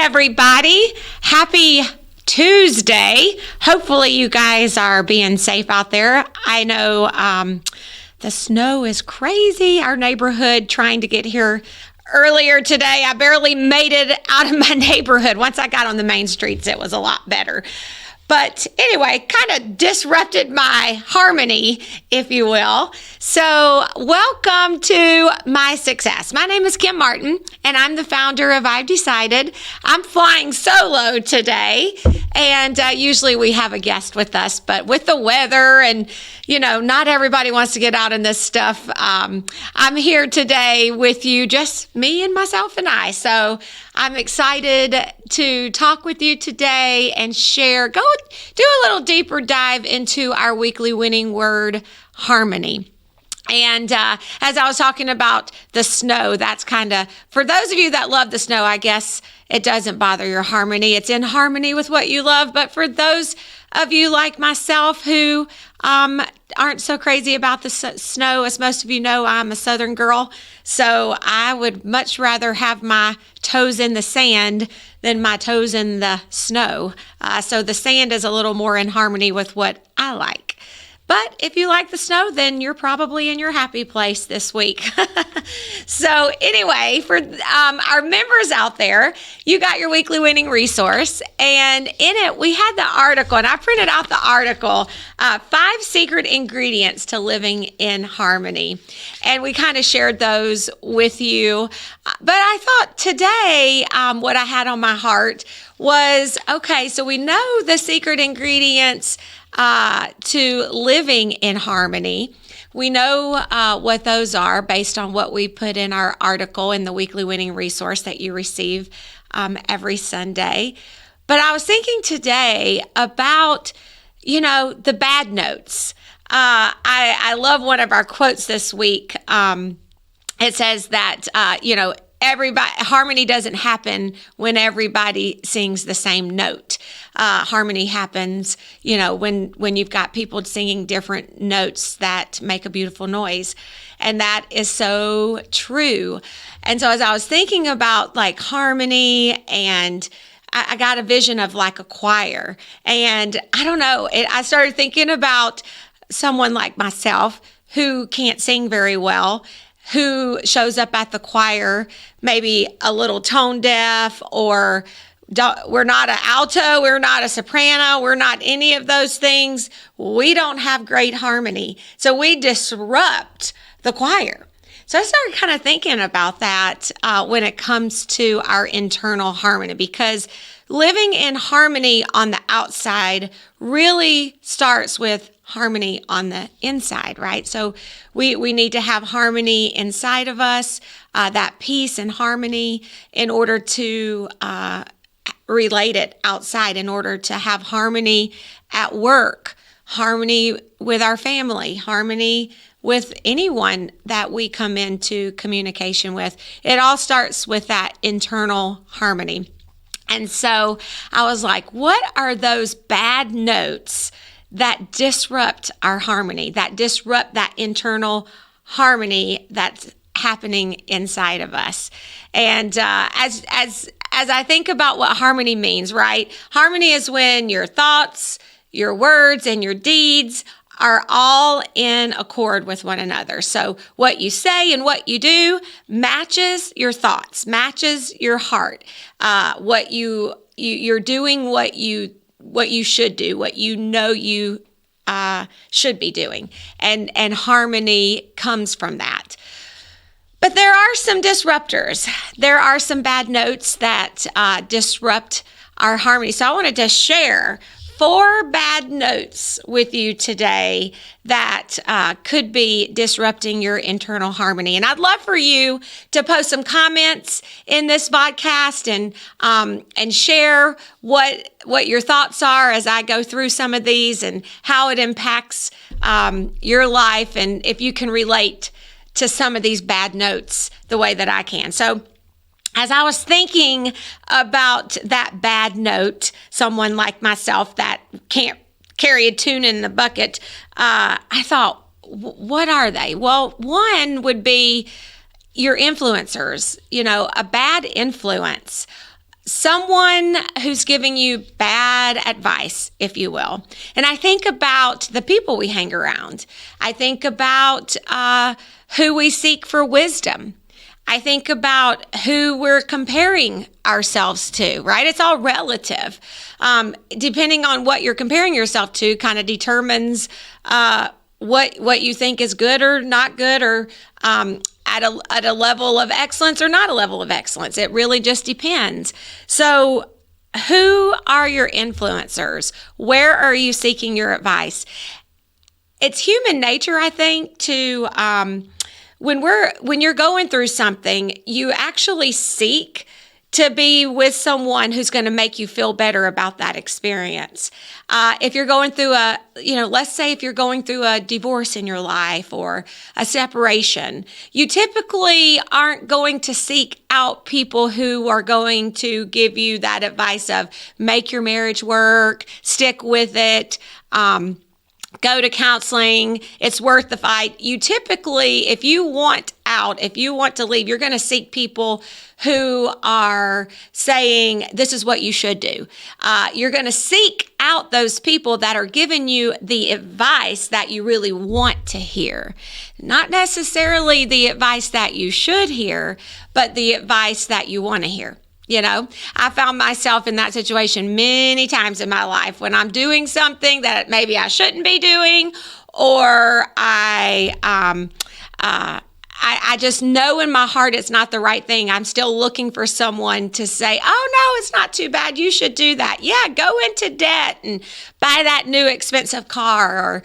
everybody. Happy Tuesday. Hopefully you guys are being safe out there. I know the snow is crazy. Our neighborhood trying to get here earlier today. I barely made it out of my neighborhood. Once I got on the main streets, it was a lot better. But anyway, kind of disrupted my harmony, if you will. So welcome to my success. My name is Kim Martin, and I'm the founder of I've Decided. I'm flying solo today, and usually we have a guest with us, but with the weather and, not everybody wants to get out in this stuff. I'm here today with you, just me and myself and I. So I'm excited to talk with you today and share, do a little deeper dive into our weekly winning word, harmony. And as I was talking about the snow, that's kind of, for those of you that love the snow, I guess it doesn't bother your harmony. It's in harmony with what you love. But for those of you like myself who aren't so crazy about the snow, as most of you know, I'm a Southern girl. So I would much rather have my toes in the sand than my toes in the snow. So the sand is a little more in harmony with what I like. But if you like the snow, then you're probably in your happy place this week. So anyway, for our members out there, you got your weekly winning resource. And in it, we had the article, and I printed out the article, 5 secret ingredients to living in harmony. And we kind of shared those with you. But I thought today, what I had on my heart was, okay, so we know the secret ingredients to living in harmony. We know what those are based on what we put in our article in the weekly winning resource that you receive every Sunday. But I was thinking today about, the bad notes. I love one of our quotes this week. It says that, harmony doesn't happen when everybody sings the same note. Harmony happens, when you've got people singing different notes that make a beautiful noise. And that is so true. And so as I was thinking about like harmony, and I got a vision of like a choir, and I don't know, I started thinking about someone like myself who can't sing very well, who shows up at the choir, maybe a little tone deaf, or we're not an alto, we're not a soprano, we're not any of those things. We don't have great harmony. So we disrupt the choir. So I started kind of thinking about that when it comes to our internal harmony, because living in harmony on the outside really starts with harmony on the inside, right? So we need to have harmony inside of us, that peace and harmony, in order to relate it outside, in order to have harmony at work, harmony with our family, harmony with anyone that we come into communication with. It all starts with that internal harmony. And so I was like, what are those bad notes that disrupt our harmony, that disrupt that internal harmony that's happening inside of us? And as I think about what harmony means, right? Harmony is when your thoughts, your words, and your deeds are all in accord with one another. So what you say and what you do matches your thoughts, matches your heart. What you're doing, what you should do, what you should be doing. And harmony comes from that. But there are some disruptors. There are some bad notes that disrupt our harmony. So I wanted to share 4 bad notes with you today that could be disrupting your internal harmony. And I'd love for you to post some comments in this podcast and share what your thoughts are as I go through some of these and how it impacts your life, and if you can relate to some of these bad notes the way that I can. So as I was thinking about that bad note, someone like myself that can't carry a tune in the bucket, I thought, what are they? Well, one would be your influencers. A bad influence someone who's giving you bad advice, if you will. And I think about the people we hang around. I think about who we seek for wisdom. I think about who we're comparing ourselves to, right? It's all relative. Depending on what you're comparing yourself to kind of determines what you think is good or not good, or at a level of excellence or not a level of excellence. It really just depends. So who are your influencers? Where are you seeking your advice? It's human nature, I think, to when you're going through something, you actually seek to be with someone who's going to make you feel better about that experience. If you're going through let's say if you're going through a divorce in your life or a separation, you typically aren't going to seek out people who are going to give you that advice of make your marriage work, stick with it, go to counseling, it's worth the fight. You typically, if you want out, if you want to leave, you're going to seek people who are saying, this is what you should do. You're going to seek out those people that are giving you the advice that you really want to hear. Not necessarily the advice that you should hear, but the advice that you want to hear. You know, I found myself in that situation many times in my life when I'm doing something that maybe I shouldn't be doing, or I just know in my heart it's not the right thing. I'm still looking for someone to say, oh, no, it's not too bad. You should do that. Yeah, go into debt and buy that new expensive car, or,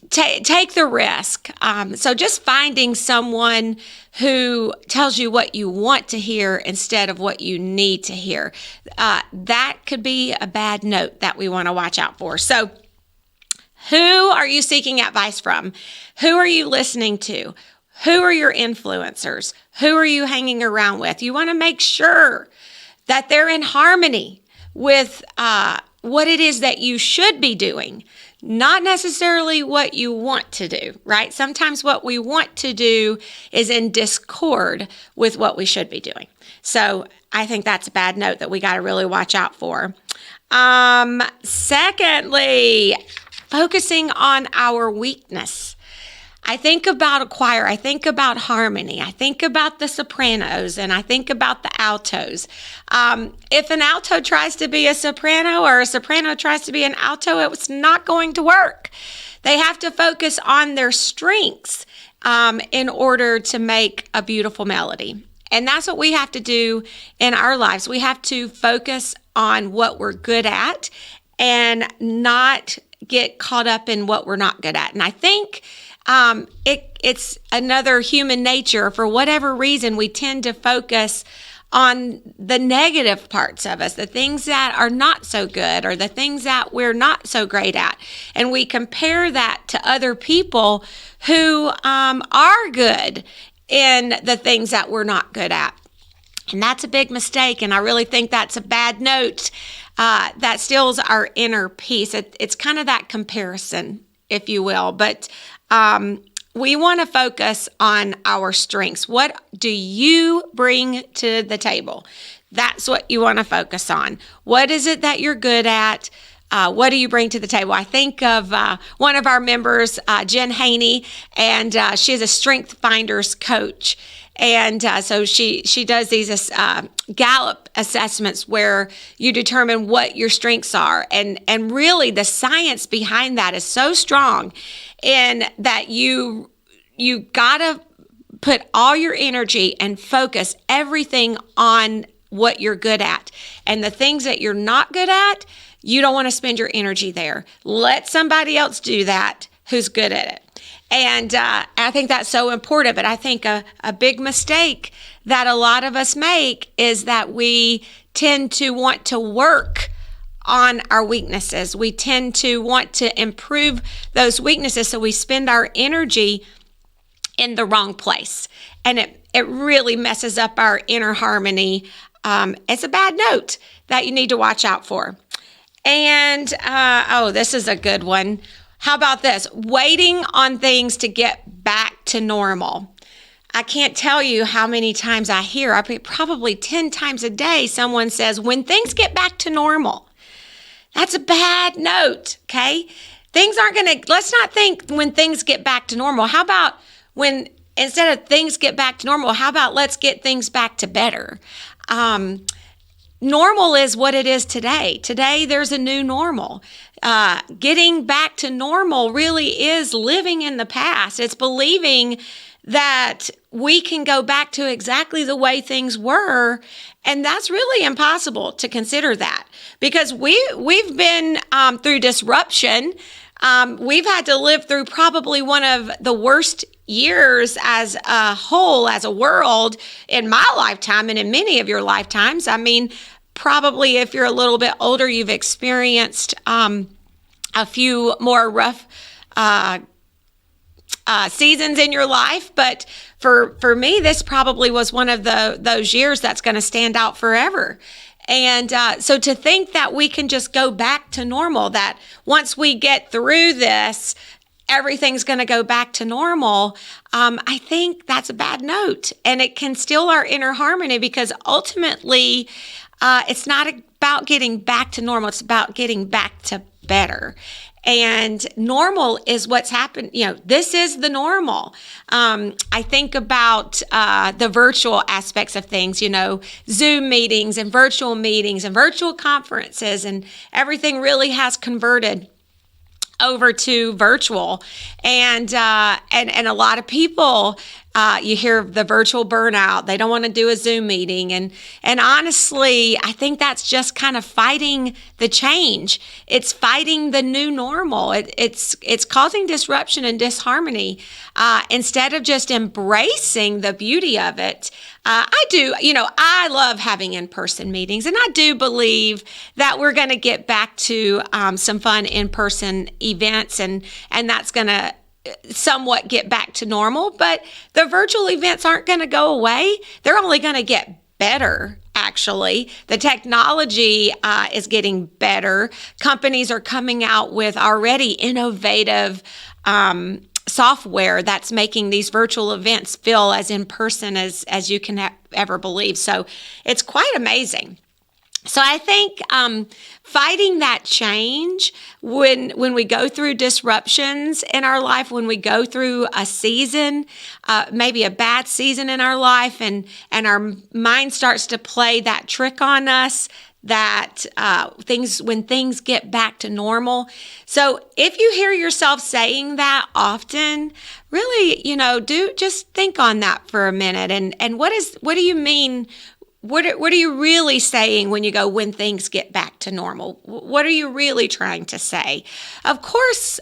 take the risk. So just finding someone who tells you what you want to hear instead of what you need to hear. That could be a bad note that we want to watch out for. So who are you seeking advice from? Who are you listening to? Who are your influencers? Who are you hanging around with? You want to make sure that they're in harmony with what it is that you should be doing. Not necessarily what you want to do, right? Sometimes what we want to do is in discord with what we should be doing. So I think that's a bad note that we got to really watch out for. Secondly, focusing on our weakness. I think about a choir, I think about harmony, I think about the sopranos, and I think about the altos. If an alto tries to be a soprano or a soprano tries to be an alto, it's not going to work. They have to focus on their strengths in order to make a beautiful melody. And that's what we have to do in our lives. We have to focus on what we're good at and not get caught up in what we're not good at. And I think it's another human nature. For whatever reason, we tend to focus on the negative parts of us, the things that are not so good or the things that we're not so great at. And we compare that to other people who are good in the things that we're not good at. And that's a big mistake. And I really think that's a bad note that steals our inner peace. It's kind of that comparison, if you will. But we want to focus on our strengths. What do you bring to the table? That's what you want to focus on. What is it that you're good at? What do you bring to the table? I think of one of our members, Jen Haney, and she is a Strength Finders coach. And so she does these Gallup assessments where you determine what your strengths are. And really the science behind that is so strong in that you got to put all your energy and focus everything on what you're good at. And the things that you're not good at, you don't want to spend your energy there. Let somebody else do that who's good at it. And I think that's so important. But I think a big mistake that a lot of us make is that we tend to want to work on our weaknesses. We tend to want to improve those weaknesses, so we spend our energy in the wrong place. And it really messes up our inner harmony. It's a bad note that you need to watch out for. And, this is a good one. How about this? Waiting on things to get back to normal. I can't tell you how many times I hear, probably 10 times a day, someone says, when things get back to normal. That's a bad note, okay? Let's not think when things get back to normal. How about instead of things get back to normal, how about let's get things back to better? Normal is what it is today. Today, there's a new normal. Getting back to normal really is living in the past. It's believing that we can go back to exactly the way things were. And that's really impossible to consider that, because we've been through disruption. We've had to live through probably one of the worst years as a whole, as a world, in my lifetime and in many of your lifetimes. I mean, probably if you're a little bit older, you've experienced a few more rough seasons in your life. But for me, this probably was one of those years that's going to stand out forever. And so to think that we can just go back to normal, that once we get through this, everything's going to go back to normal, I think that's a bad note. And it can steal our inner harmony, because ultimately, it's not about getting back to normal. It's about getting back to better. And normal is what's happened. This is the normal. I think about the virtual aspects of things, Zoom meetings and virtual conferences, and everything really has converted over to virtual. And a lot of people, you hear the virtual burnout. They don't want to do a Zoom meeting. And honestly, I think that's just kind of fighting the change. It's fighting the new normal. It's causing disruption and disharmony instead of just embracing the beauty of it. I love having in-person meetings, and I do believe that we're going to get back to some fun in-person events, and that's going to somewhat get back to normal. But the virtual events aren't going to go away. They're only going to get better. Actually, the technology is getting better. Companies are coming out with already innovative software that's making these virtual events feel as in person as you can ever believe. So it's quite amazing. So I think fighting that change when we go through disruptions in our life, when we go through a season, maybe a bad season in our life, and our mind starts to play that trick on us, that when things get back to normal. So if you hear yourself saying that often, really, do just think on that for a minute. And what do you mean? What are you really saying when you go, when things get back to normal? What are you really trying to say? Of course,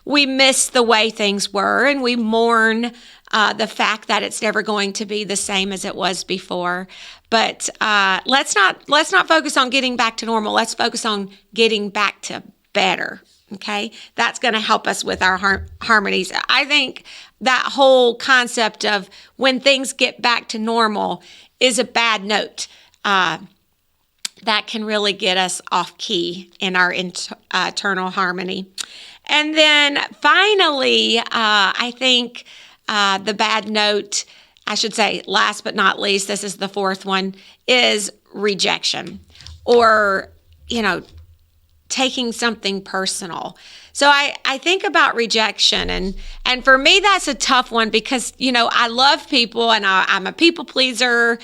we miss the way things were, and we mourn the fact that it's never going to be the same as it was before. But let's not focus on getting back to normal. Let's focus on getting back to better. Okay, that's going to help us with our harmonies. I think that whole concept of when things get back to normal is a bad note that can really get us off key in our internal harmony. And then finally, I think the bad note, I should say last but not least, this is the fourth one, is rejection, or, taking something personal. So I think about rejection, and for me, that's a tough one, because, I love people, and I'm a people pleaser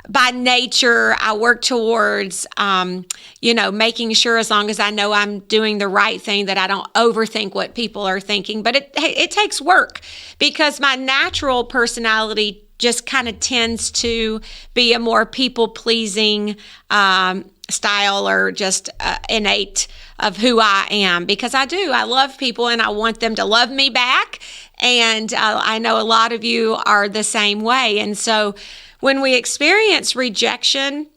by nature. I work towards, making sure, as long as I know I'm doing the right thing, that I don't overthink what people are thinking. But it takes work, because my natural personality just kind of tends to be a more people-pleasing style, or just innate of who I am, because I love people, and I want them to love me back. And I know a lot of you are the same way. And so when we experience rejection,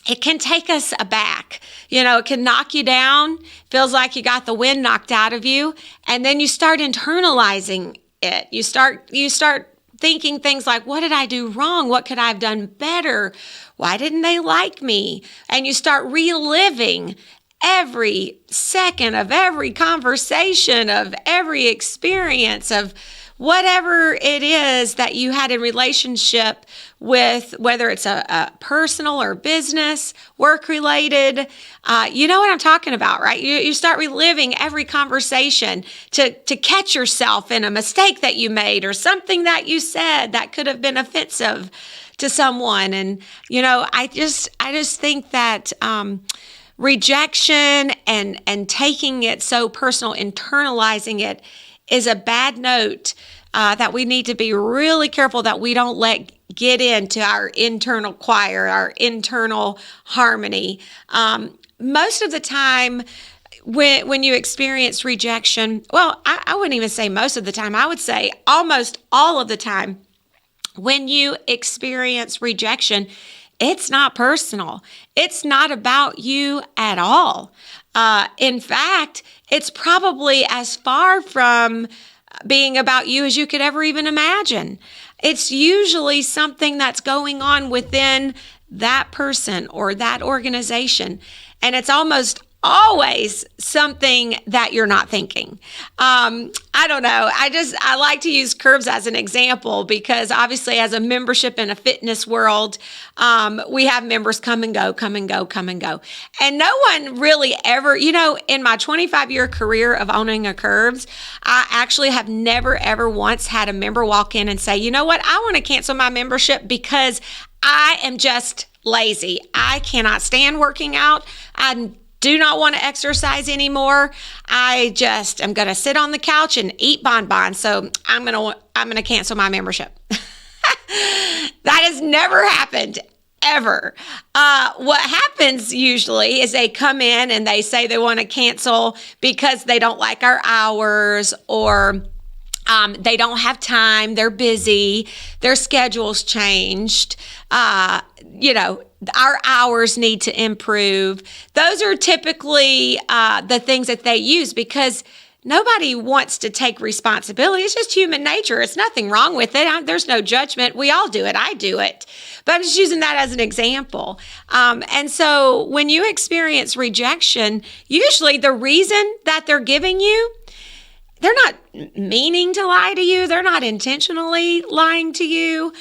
it can take us aback. It can knock you down, feels like you got the wind knocked out of you, and then you start internalizing it. You start thinking things like, what did I do wrong? What could I have done better? Why didn't they like me? And you start reliving every second of every conversation, of every experience, of whatever it is that you had in relationship with, whether it's a personal or business, work related, you know what I'm talking about, right? You start reliving every conversation to catch yourself in a mistake that you made or something that you said that could have been offensive to someone. And, I just think that rejection and taking it so personal, internalizing it is a bad note that we need to be really careful that we don't let get into our internal choir, our internal harmony. Most of the time, when you experience rejection, well, I wouldn't even say most of the time. I would say almost all of the time, when you experience rejection, it's not personal. It's not about you at all. In fact, it's probably as far from being about you as you could ever even imagine. It's usually something that's going on within that person or that organization. And it's almost always something that you're not thinking. I don't know. I like to use curves as an example because obviously as a membership in a fitness world, we have members come and go, come and go, come and go. And no one really ever, in my 25-year career of owning a curves, I actually have never, ever once had a member walk in and say, you know what, I want to cancel my membership because I am just lazy. I cannot stand working out. I do not want to exercise anymore. I just am going to sit on the couch and eat bonbons. So I'm going to cancel my membership. That has never happened ever. What happens usually is they come in and they say they want to cancel because they don't like our hours or they don't have time. They're busy. Their schedule's changed. Our hours need to improve. Those are typically the things that they use because nobody wants to take responsibility. It's just human nature. It's nothing wrong with it. There's no judgment. We all do it. I do it. But I'm just using that as an example. And so when you experience rejection, usually the reason that they're giving you, they're not meaning to lie to you. They're not intentionally lying to you.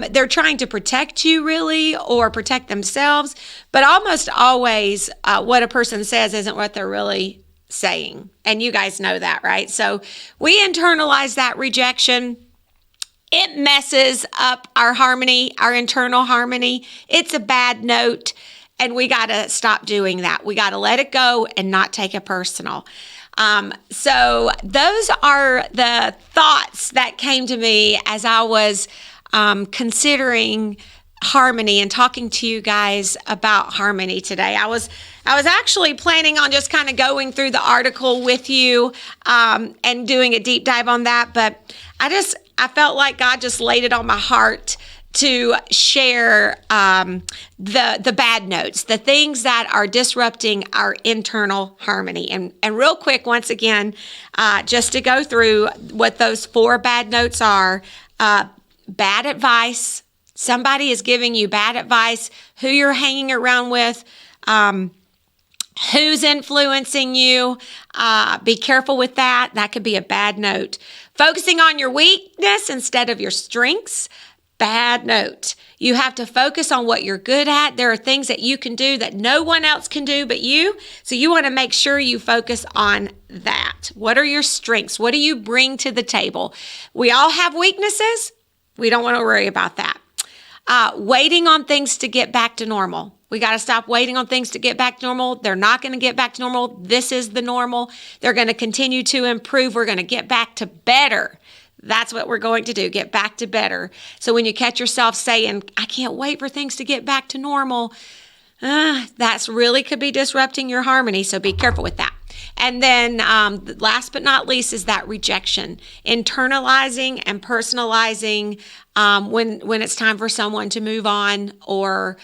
They're trying to protect you really or protect themselves. But almost always what a person says isn't what they're really saying. And you guys know that, right? So we internalize that rejection. It messes up our harmony, our internal harmony. It's a bad note. And we got to stop doing that. We got to let it go and not take it personal. So those are the thoughts that came to me as I was considering harmony and talking to you guys about harmony today. I was actually planning on just kind of going through the article with you and doing a deep dive on that, but I felt like God just laid it on my heart to share the bad notes, the things that are disrupting our internal harmony. And real quick, once again, just to go through what those 4 bad notes are, bad advice. Somebody is giving you bad advice, who you're hanging around with, who's influencing you. Be careful with that. That could be a bad note. Focusing on your weakness instead of your strengths. Bad note. You have to focus on what you're good at. There are things that you can do that no one else can do but you. So you want to make sure you focus on that. What are your strengths? What do you bring to the table? We all have weaknesses. We don't want to worry about that. Waiting on things to get back to normal. We got to stop waiting on things to get back to normal. They're not going to get back to normal. This is the normal. They're going to continue to improve. We're going to get back to better. That's what we're going to do, get back to better. So when you catch yourself saying, I can't wait for things to get back to normal, that's really could be disrupting your harmony. So be careful with that. And then last but not least is that rejection, internalizing and personalizing when it's time for someone to move on or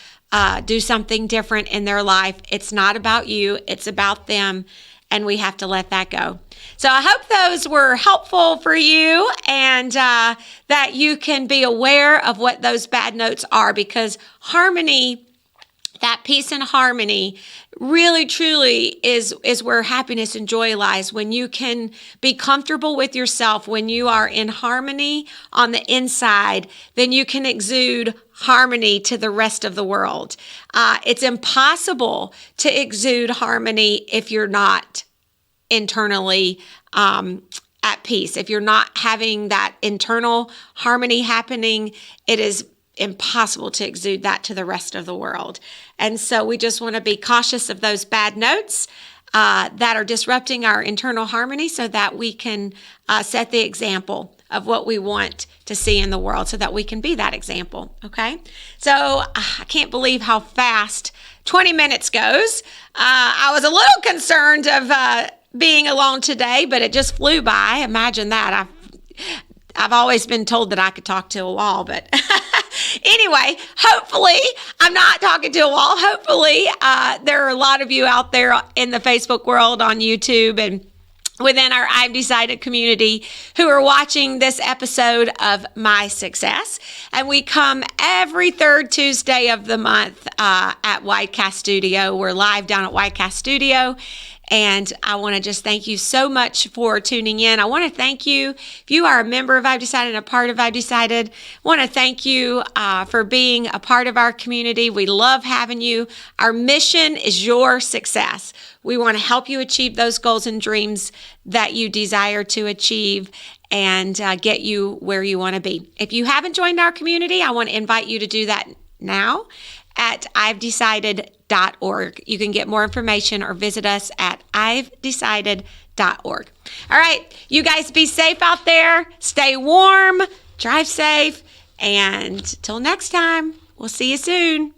do something different in their life. It's not about you, it's about them. And we have to let that go. So I hope those were helpful for you and that you can be aware of what those bad notes are, because harmony that peace and harmony really truly is where happiness and joy lies. When you can be comfortable with yourself, when you are in harmony on the inside, then you can exude harmony to the rest of the world. It's impossible to exude harmony if you're not internally at peace. If you're not having that internal harmony happening, it is impossible to exude that to the rest of the world. And so we just want to be cautious of those bad notes that are disrupting our internal harmony, so that we can set the example of what we want to see in the world, so that we can be that example. Okay. So I can't believe how fast 20 minutes goes. I was a little concerned of being alone today, but it just flew by. Imagine that. I've always been told that I could talk to a wall, but anyway, hopefully I'm not talking to a wall. Hopefully there are a lot of you out there in the Facebook world, on YouTube, and within our I've Decided community who are watching this episode of My Success. And we come every third Tuesday of the month at Widecast Studio. We're live down at Widecast Studio. And I want to just thank you so much for tuning in. I want to thank you, if you are a member of I've Decided and a part of I've Decided, I want to thank you for being a part of our community. We love having you. Our mission is your success. We want to help you achieve those goals and dreams that you desire to achieve, and get you where you want to be. If you haven't joined our community, I want to invite you to do that now at i'vedecided.org. You can get more information or visit us at i'vedecided.org. All right, you guys be safe out there. Stay warm, drive safe, and till next time, we'll see you soon.